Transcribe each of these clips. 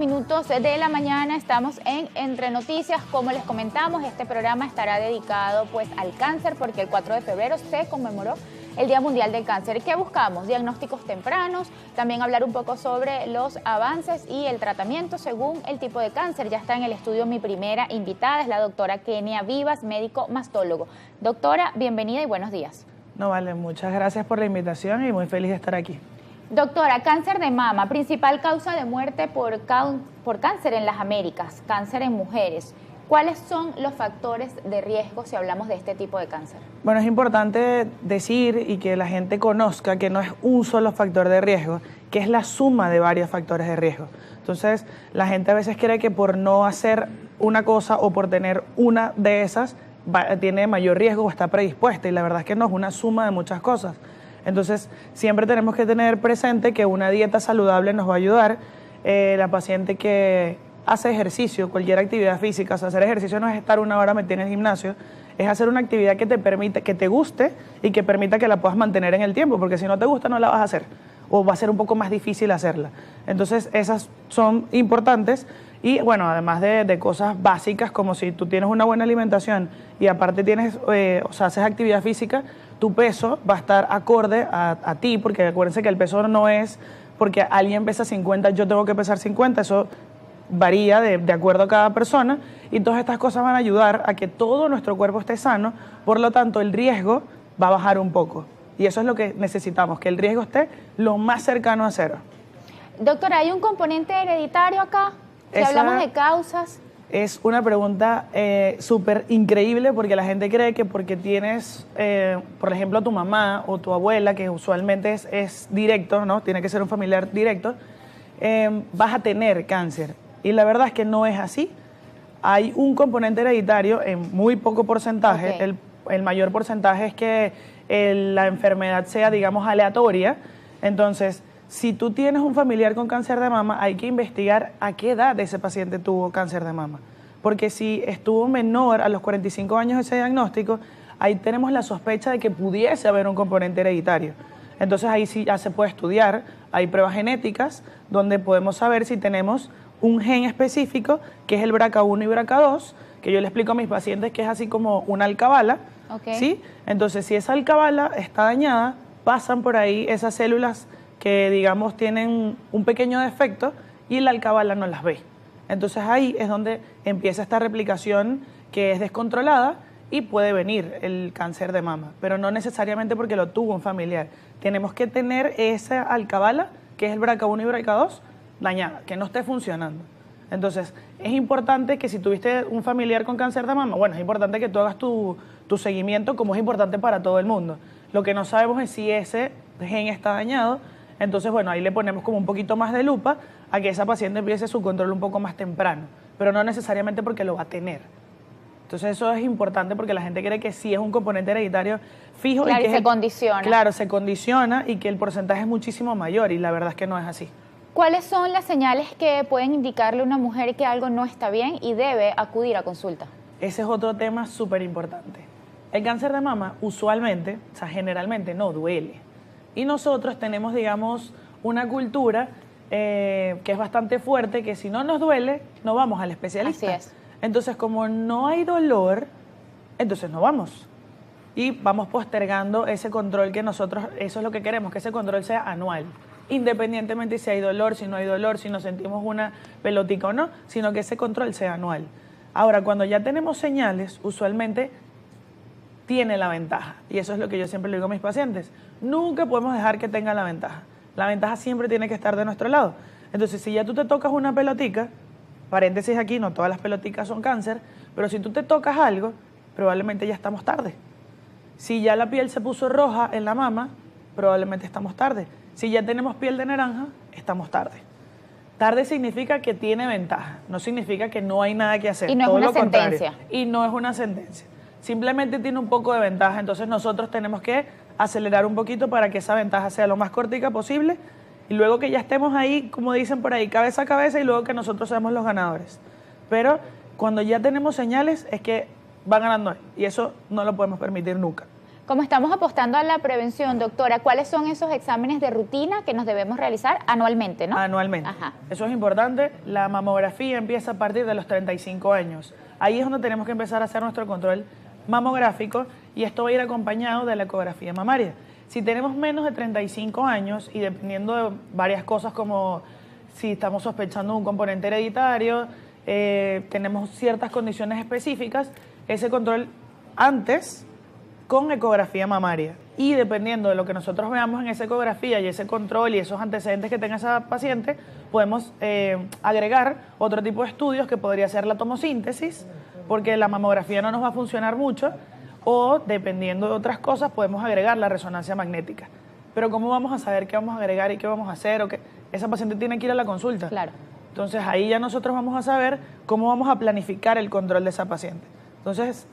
Minutos de la mañana estamos en Entre Noticias. Como les comentamos, este programa estará dedicado pues al cáncer porque el 4 de febrero se conmemoró el Día Mundial del Cáncer. ¿Qué buscamos? Diagnósticos tempranos, también hablar un poco sobre los avances y el tratamiento según el tipo de cáncer. Ya está en el estudio mi primera invitada, es la doctora Kenia Vivas, médico mastólogo. Doctora, bienvenida y buenos días. No, vale, muchas gracias por la invitación y muy feliz de estar aquí. Doctora, cáncer de mama, principal causa de muerte por cáncer en las Américas, cáncer en mujeres. ¿Cuáles son los factores de riesgo si hablamos de este tipo de cáncer? Bueno, es importante decir y que la gente conozca que no es un solo factor de riesgo, que es la suma de varios factores de riesgo. Entonces, la gente a veces cree que por no hacer una cosa o por tener una de esas tiene mayor riesgo o está predispuesta, y la verdad es que no, es una suma de muchas cosas. Entonces, siempre tenemos que tener presente que una dieta saludable nos va a ayudar. La paciente que hace ejercicio, cualquier actividad física, o sea, hacer ejercicio no es estar una hora metida en el gimnasio, es hacer una actividad que te permita, que te guste y que permita que la puedas mantener en el tiempo, porque si no te gusta no la vas a hacer, o va a ser un poco más difícil hacerla. Entonces, esas son importantes. Y bueno, además de cosas básicas como si tú tienes una buena alimentación y aparte tienes, o sea, haces actividad física, tu peso va a estar acorde a ti, porque acuérdense que el peso no es porque alguien pesa 50, yo tengo que pesar 50, eso varía de acuerdo a cada persona, y todas estas cosas van a ayudar a que todo nuestro cuerpo esté sano, por lo tanto el riesgo va a bajar un poco. Y eso es lo que necesitamos, que el riesgo esté lo más cercano a cero. Doctora, ¿hay un componente hereditario acá? Si hablamos de causas. Es una pregunta súper increíble, porque la gente cree que porque tienes, por ejemplo, a tu mamá o tu abuela, que usualmente es directo, ¿no? Tiene que ser un familiar directo, vas a tener cáncer. Y la verdad es que no es así. Hay un componente hereditario en muy poco porcentaje. Okay. El mayor porcentaje es que la enfermedad sea, digamos, aleatoria. Entonces, si tú tienes un familiar con cáncer de mama, hay que investigar a qué edad ese paciente tuvo cáncer de mama. Porque si estuvo menor a los 45 años ese diagnóstico, ahí tenemos la sospecha de que pudiese haber un componente hereditario. Entonces ahí sí ya se puede estudiar, hay pruebas genéticas donde podemos saber si tenemos un gen específico, que es el BRCA1 y BRCA2, que yo le explico a mis pacientes que es así como una alcabala. Okay. ¿Sí? Entonces, si esa alcabala está dañada, pasan por ahí esas células que, digamos, tienen un pequeño defecto y la alcabala no las ve. Entonces ahí es donde empieza esta replicación que es descontrolada y puede venir el cáncer de mama, pero no necesariamente porque lo tuvo un familiar. Tenemos que tener esa alcabala, que es el BRCA1 y BRCA2, dañada, que no esté funcionando. Entonces, es importante que si tuviste un familiar con cáncer de mama, bueno, es importante que tú hagas tu seguimiento, como es importante para todo el mundo. Lo que no sabemos es si ese gen está dañado. Entonces, bueno, ahí le ponemos como un poquito más de lupa a que esa paciente empiece su control un poco más temprano, pero no necesariamente porque lo va a tener. Entonces, eso es importante porque la gente cree que sí es un componente hereditario fijo. Claro, y que se condiciona. Claro, se condiciona y que el porcentaje es muchísimo mayor, y la verdad es que no es así. ¿Cuáles son las señales que pueden indicarle a una mujer que algo no está bien y debe acudir a consulta? Ese es otro tema súper importante. El cáncer de mama usualmente, o sea, generalmente no duele. Y nosotros tenemos, digamos, una cultura que es bastante fuerte, que si no nos duele, no vamos al especialista. Así es. Entonces, como no hay dolor, entonces no vamos. Y vamos postergando ese control que nosotros, eso es lo que queremos, que ese control sea anual. Independientemente si hay dolor, si no hay dolor, si nos sentimos una pelotica o no, sino que ese control sea anual. Ahora, cuando ya tenemos señales, usualmente tiene la ventaja, y eso es lo que yo siempre le digo a mis pacientes: nunca podemos dejar que tenga la ventaja. La ventaja siempre tiene que estar de nuestro lado. Entonces, si ya tú te tocas una pelotica, paréntesis aquí, no todas las peloticas son cáncer, pero si tú te tocas algo, probablemente ya estamos tarde. Si ya la piel se puso roja en la mama, probablemente estamos tarde. Si ya tenemos piel de naranja, estamos tarde. Tarde significa que tiene ventaja, no significa que no hay nada que hacer. Y no es una sentencia. Y no es una sentencia. Simplemente tiene un poco de ventaja, entonces nosotros tenemos que acelerar un poquito para que esa ventaja sea lo más cortica posible, y luego que ya estemos ahí, como dicen por ahí, cabeza a cabeza, y luego que nosotros seamos los ganadores. Pero cuando ya tenemos señales es que va ganando él, y eso no lo podemos permitir nunca. Como estamos apostando a la prevención, doctora, ¿cuáles son esos exámenes de rutina que nos debemos realizar anualmente, no? Anualmente. Ajá. Eso es importante. La mamografía empieza a partir de los 35 años. Ahí es donde tenemos que empezar a hacer nuestro control mamográfico y esto va a ir acompañado de la ecografía mamaria. Si tenemos menos de 35 años y dependiendo de varias cosas como si estamos sospechando un componente hereditario, tenemos ciertas condiciones específicas, ese control antes con ecografía mamaria. Y dependiendo de lo que nosotros veamos en esa ecografía y ese control y esos antecedentes que tenga esa paciente, podemos agregar otro tipo de estudios que podría ser la tomosíntesis, porque la mamografía no nos va a funcionar mucho, o dependiendo de otras cosas podemos agregar la resonancia magnética. Pero ¿cómo vamos a saber qué vamos a agregar y qué vamos a hacer? Esa paciente tiene que ir a la consulta. Claro. Entonces ahí ya nosotros vamos a saber cómo vamos a planificar el control de esa paciente. Entonces,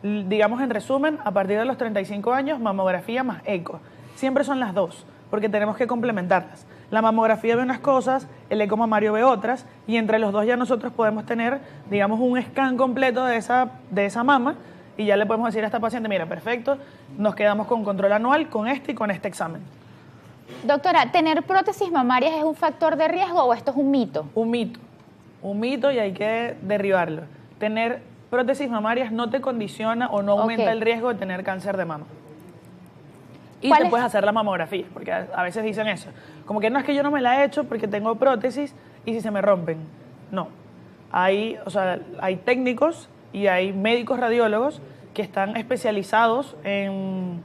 digamos en resumen, a partir de los 35 años, mamografía más eco. Siempre son las dos, porque tenemos que complementarlas. La mamografía ve unas cosas, el eco mamario ve otras, y entre los dos ya nosotros podemos tener, digamos, un scan completo de esa mama, y ya le podemos decir a esta paciente, mira, perfecto, nos quedamos con control anual con este y con este examen. Doctora, ¿tener prótesis mamarias es un factor de riesgo o esto es un mito? Un mito y hay que derribarlo. Tener prótesis mamarias no te condiciona o no aumenta el riesgo de tener cáncer de mama. Y te puedes hacer la mamografía, porque a veces dicen eso. Como que no es que yo no me la he hecho porque tengo prótesis y si se me rompen. No. Hay técnicos y hay médicos radiólogos que están especializados en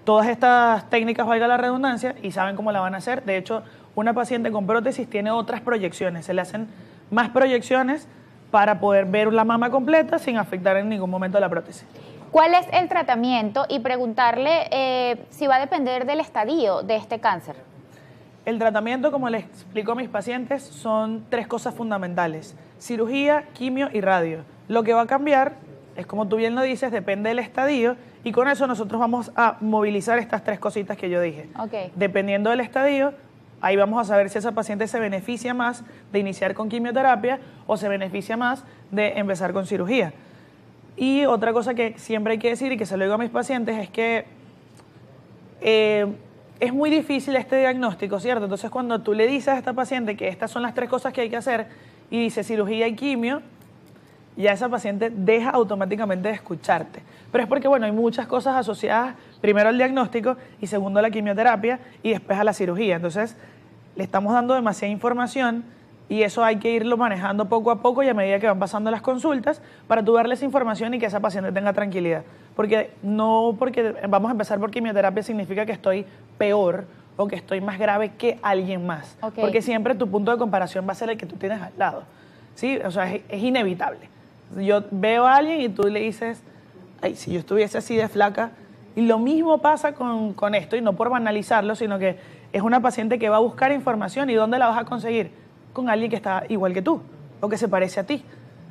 todas estas técnicas, valga la redundancia, y saben cómo la van a hacer. De hecho, una paciente con prótesis tiene otras proyecciones. Se le hacen más proyecciones para poder ver la mama completa sin afectar en ningún momento la prótesis. ¿Cuál es el tratamiento? Y preguntarle si va a depender del estadio de este cáncer. El tratamiento, como les explico a mis pacientes, son 3 cosas fundamentales: cirugía, quimio y radio. Lo que va a cambiar es, como tú bien lo dices, depende del estadio, y con eso nosotros vamos a movilizar estas 3 cositas que yo dije. Okay. Dependiendo del estadio, ahí vamos a saber si esa paciente se beneficia más de iniciar con quimioterapia o se beneficia más de empezar con cirugía. Y otra cosa que siempre hay que decir y que se lo digo a mis pacientes es que es muy difícil este diagnóstico, ¿cierto? Entonces, cuando tú le dices a esta paciente que estas son las 3 cosas que hay que hacer y dice cirugía y quimio, ya esa paciente deja automáticamente de escucharte. Pero es porque, bueno, hay muchas cosas asociadas, primero al diagnóstico y segundo a la quimioterapia y después a la cirugía. Entonces, le estamos dando demasiada información y eso hay que irlo manejando poco a poco y a medida que van pasando las consultas para tú darle esa información y que esa paciente tenga tranquilidad. Porque no porque vamos a empezar por quimioterapia significa que estoy peor o que estoy más grave que alguien más. Okay. Porque siempre tu punto de comparación va a ser el que tú tienes al lado. ¿Sí? O sea, es inevitable. Yo veo a alguien y tú le dices, ay, si yo estuviese así de flaca. Y lo mismo pasa con esto, y no por banalizarlo, sino que es una paciente que va a buscar información. ¿Y dónde la vas a conseguir? Con alguien que está igual que tú o que se parece a ti.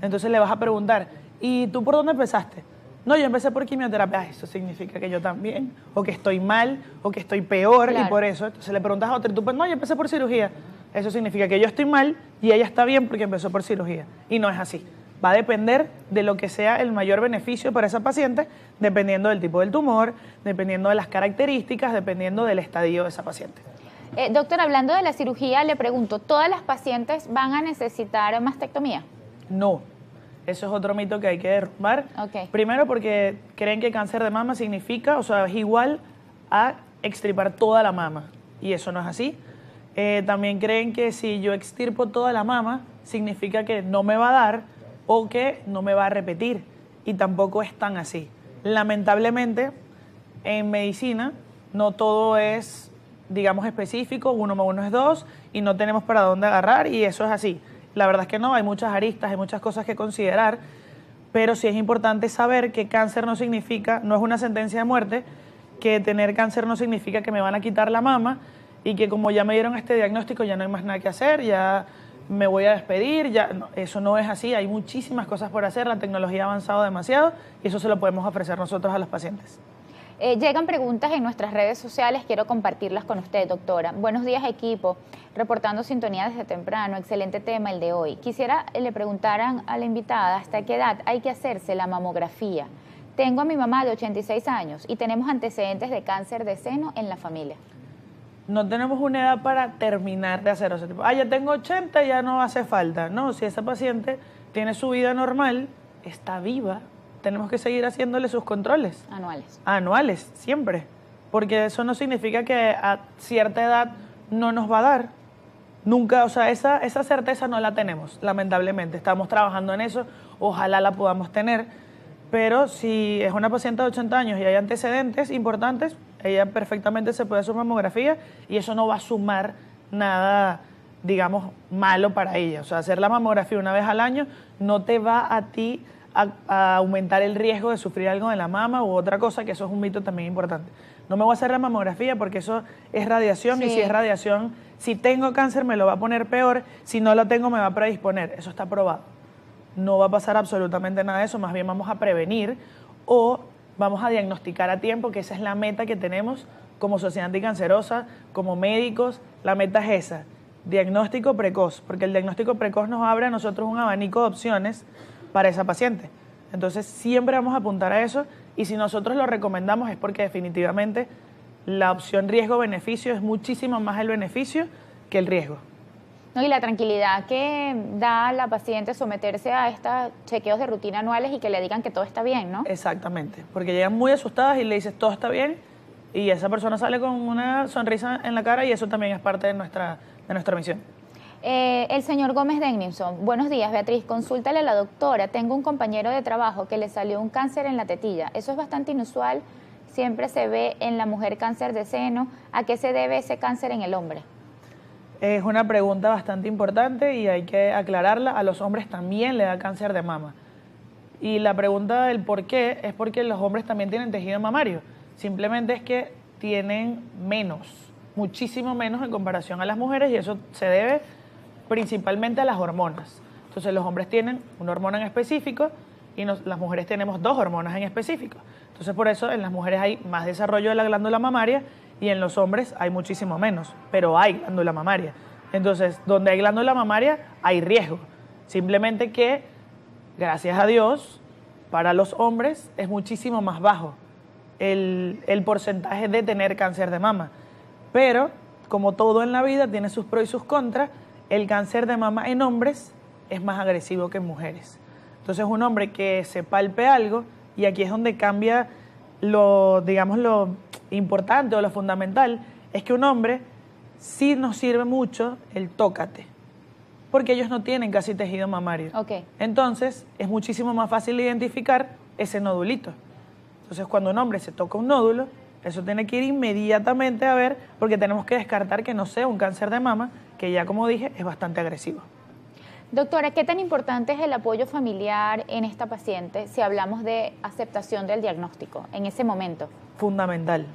Entonces le vas a preguntar, ¿y tú por dónde empezaste? No, yo empecé por quimioterapia. Ah, eso significa que yo también, o que estoy mal, o que estoy peor, claro. Y por eso. Entonces le preguntas a otra y tú, pues no, yo empecé por cirugía. Eso significa que yo estoy mal y ella está bien porque empezó por cirugía. Y no es así. Va a depender de lo que sea el mayor beneficio para esa paciente, dependiendo del tipo del tumor, dependiendo de las características, dependiendo del estadio de esa paciente. Doctor, hablando de la cirugía, le pregunto, ¿todas las pacientes van a necesitar mastectomía? No, eso es otro mito que hay que derrumbar. Okay. Primero porque creen que cáncer de mama significa, o sea, es igual a extirpar toda la mama, y eso no es así. También creen que si yo extirpo toda la mama, significa que no me va a dar o que no me va a repetir, y tampoco es tan así. Lamentablemente, en medicina no todo es, digamos, específico, 1 más 1 es 2 y no tenemos para dónde agarrar, y eso es así. La verdad es que no, hay muchas aristas, hay muchas cosas que considerar, pero sí es importante saber que cáncer no significa, no es una sentencia de muerte, que tener cáncer no significa que me van a quitar la mama y que como ya me dieron este diagnóstico ya no hay más nada que hacer, ya me voy a despedir, ya no, eso no es así, hay muchísimas cosas por hacer, la tecnología ha avanzado demasiado y eso se lo podemos ofrecer nosotros a los pacientes. Llegan preguntas en nuestras redes sociales, quiero compartirlas con usted, doctora. Buenos días, equipo, reportando sintonía desde temprano, excelente tema el de hoy. Quisiera le preguntaran a la invitada hasta qué edad hay que hacerse la mamografía. Tengo a mi mamá de 86 años y tenemos antecedentes de cáncer de seno en la familia. No tenemos una edad para terminar de hacer ese tipo. Ya tengo 80, ya no hace falta. No, si esa paciente tiene su vida normal, está viva, tenemos que seguir haciéndole sus controles. Anuales. Anuales, siempre. Porque eso no significa que a cierta edad no nos va a dar. Nunca, o sea, esa certeza no la tenemos, lamentablemente. Estamos trabajando en eso, ojalá la podamos tener. Pero si es una paciente de 80 años y hay antecedentes importantes, ella perfectamente se puede hacer mamografía y eso no va a sumar nada, digamos, malo para ella. O sea, hacer la mamografía una vez al año no te va a ti a aumentar el riesgo de sufrir algo de la mama u otra cosa, que eso es un mito también importante. No me voy a hacer la mamografía porque eso es radiación y si es radiación, si tengo cáncer me lo va a poner peor, si no lo tengo me va a predisponer. Eso está probado. No va a pasar absolutamente nada de eso, más bien vamos a prevenir o vamos a diagnosticar a tiempo, que esa es la meta que tenemos como Sociedad Anticancerosa, como médicos. La meta es esa, diagnóstico precoz, porque el diagnóstico precoz nos abre a nosotros un abanico de opciones para esa paciente. Entonces siempre vamos a apuntar a eso y si nosotros lo recomendamos es porque definitivamente la opción riesgo-beneficio es muchísimo más el beneficio que el riesgo. No, y la tranquilidad que da a la paciente someterse a estos chequeos de rutina anuales y que le digan que todo está bien, ¿no? Exactamente, porque llegan muy asustadas y le dices todo está bien y esa persona sale con una sonrisa en la cara y eso también es parte de nuestra misión. El señor Gómez Dennison, buenos días Beatriz, consúltale a la doctora, tengo un compañero de trabajo que le salió un cáncer en la tetilla, eso es bastante inusual, siempre se ve en la mujer cáncer de seno, ¿a qué se debe ese cáncer en el hombre? Es una pregunta bastante importante y hay que aclararla. A los hombres también le da cáncer de mama. Y la pregunta del por qué es porque los hombres también tienen tejido mamario. Simplemente es que tienen menos, muchísimo menos en comparación a las mujeres y eso se debe principalmente a las hormonas. Entonces los hombres tienen una hormona en específico y las mujeres tenemos 2 hormonas en específico. Entonces por eso en las mujeres hay más desarrollo de la glándula mamaria y en los hombres hay muchísimo menos, pero hay glándula mamaria. Entonces, donde hay glándula mamaria hay riesgo. Simplemente que, gracias a Dios, para los hombres es muchísimo más bajo el porcentaje de tener cáncer de mama. Pero, como todo en la vida, tiene sus pros y sus contras, el cáncer de mama en hombres es más agresivo que en mujeres. Entonces, un hombre que se palpe algo, y aquí es donde cambia lo importante o lo fundamental, es que un hombre sí nos sirve mucho el tócate, porque ellos no tienen casi tejido mamario. Okay. Entonces, es muchísimo más fácil identificar ese nodulito. Entonces, cuando un hombre se toca un nódulo, eso tiene que ir inmediatamente a ver, porque tenemos que descartar que no sea un cáncer de mama, que ya, como dije, es bastante agresivo. Doctora, ¿qué tan importante es el apoyo familiar en esta paciente si hablamos de aceptación del diagnóstico en ese momento? Fundamental.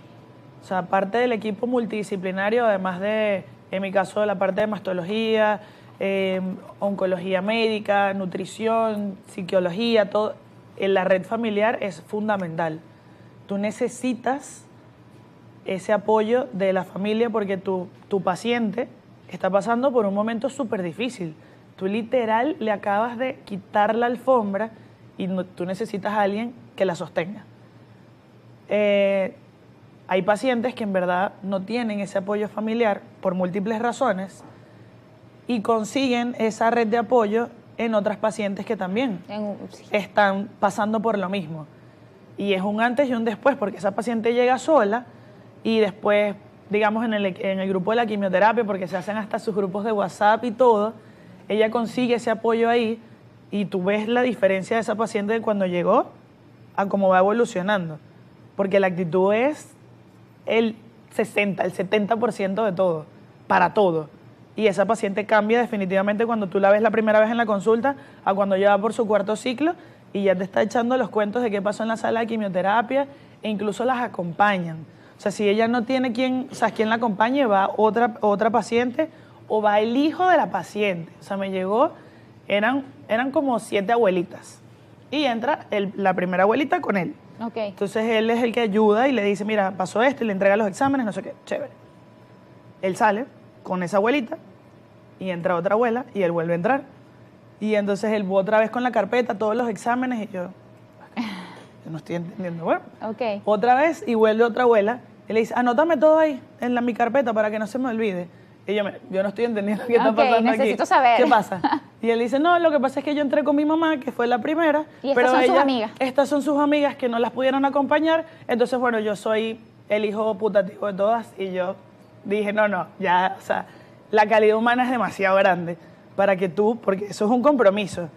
O sea, parte del equipo multidisciplinario, además de, en mi caso, la parte de mastología, oncología médica, nutrición, psicología, todo, en la red familiar es fundamental. Tú necesitas ese apoyo de la familia porque tu paciente está pasando por un momento súper difícil. Tú literal le acabas de quitar la alfombra y tú necesitas a alguien que la sostenga. Hay pacientes que en verdad no tienen ese apoyo familiar por múltiples razones y consiguen esa red de apoyo en otras pacientes que también están pasando por lo mismo. Y es un antes y un después, porque esa paciente llega sola y después, digamos, en el grupo de la quimioterapia, porque se hacen hasta sus grupos de WhatsApp y todo, ella consigue ese apoyo ahí y tú ves la diferencia de esa paciente de cuando llegó a cómo va evolucionando. Porque la actitud es el 70% de todo, para todo. Y esa paciente cambia definitivamente cuando tú la ves la primera vez en la consulta a cuando ya va por su 4º ciclo y ya te está echando los cuentos de qué pasó en la sala de quimioterapia e incluso las acompañan. O sea, si ella no tiene quien la acompañe, va otra paciente o va el hijo de la paciente. O sea, me llegó, eran como 7 abuelitas y entra la primera abuelita con él. Okay. Entonces él es el que ayuda y le dice, mira, pasó esto y le entrega los exámenes, no sé qué, chévere. Él sale con esa abuelita y entra otra abuela y él vuelve a entrar. Y entonces él otra vez con la carpeta, todos los exámenes y yo yo no estoy entendiendo. Bueno, Ok. otra vez y vuelve otra abuela y le dice, anótame todo ahí en mi carpeta para que no se me olvide. Y yo no estoy entendiendo qué está Ok, pasando aquí. necesito saber. ¿Qué pasa? Y él dice, no, lo que pasa es que yo entré con mi mamá, que fue la primera. ¿Y estas pero son sus amigas? Estas son sus amigas que no las pudieron acompañar. Entonces, bueno, yo soy el hijo putativo de todas. Y yo dije, no, ya, o sea, la calidad humana es demasiado grande para que tú, porque eso es un compromiso.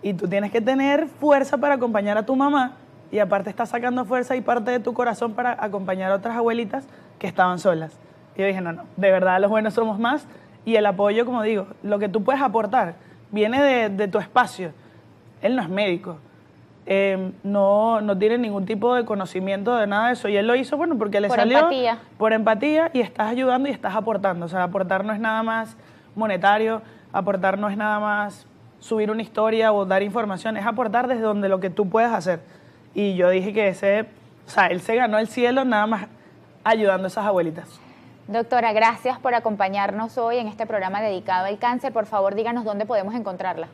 Y tú tienes que tener fuerza para acompañar a tu mamá. Y aparte estás sacando fuerza y parte de tu corazón para acompañar a otras abuelitas que estaban solas. Y yo dije, no, de verdad los buenos somos más. Y el apoyo, como digo, lo que tú puedes aportar viene de tu espacio. Él no es médico, no tiene ningún tipo de conocimiento de nada de eso. Y él lo hizo, bueno, porque le salió empatía. por empatía y estás ayudando y estás aportando. O sea, aportar no es nada más monetario, aportar no es nada más subir una historia o dar información, es aportar desde donde lo que tú puedes hacer. Y yo dije que él se ganó el cielo nada más ayudando a esas abuelitas. Doctora, gracias por acompañarnos hoy en este programa dedicado al cáncer. Por favor, díganos dónde podemos encontrarla.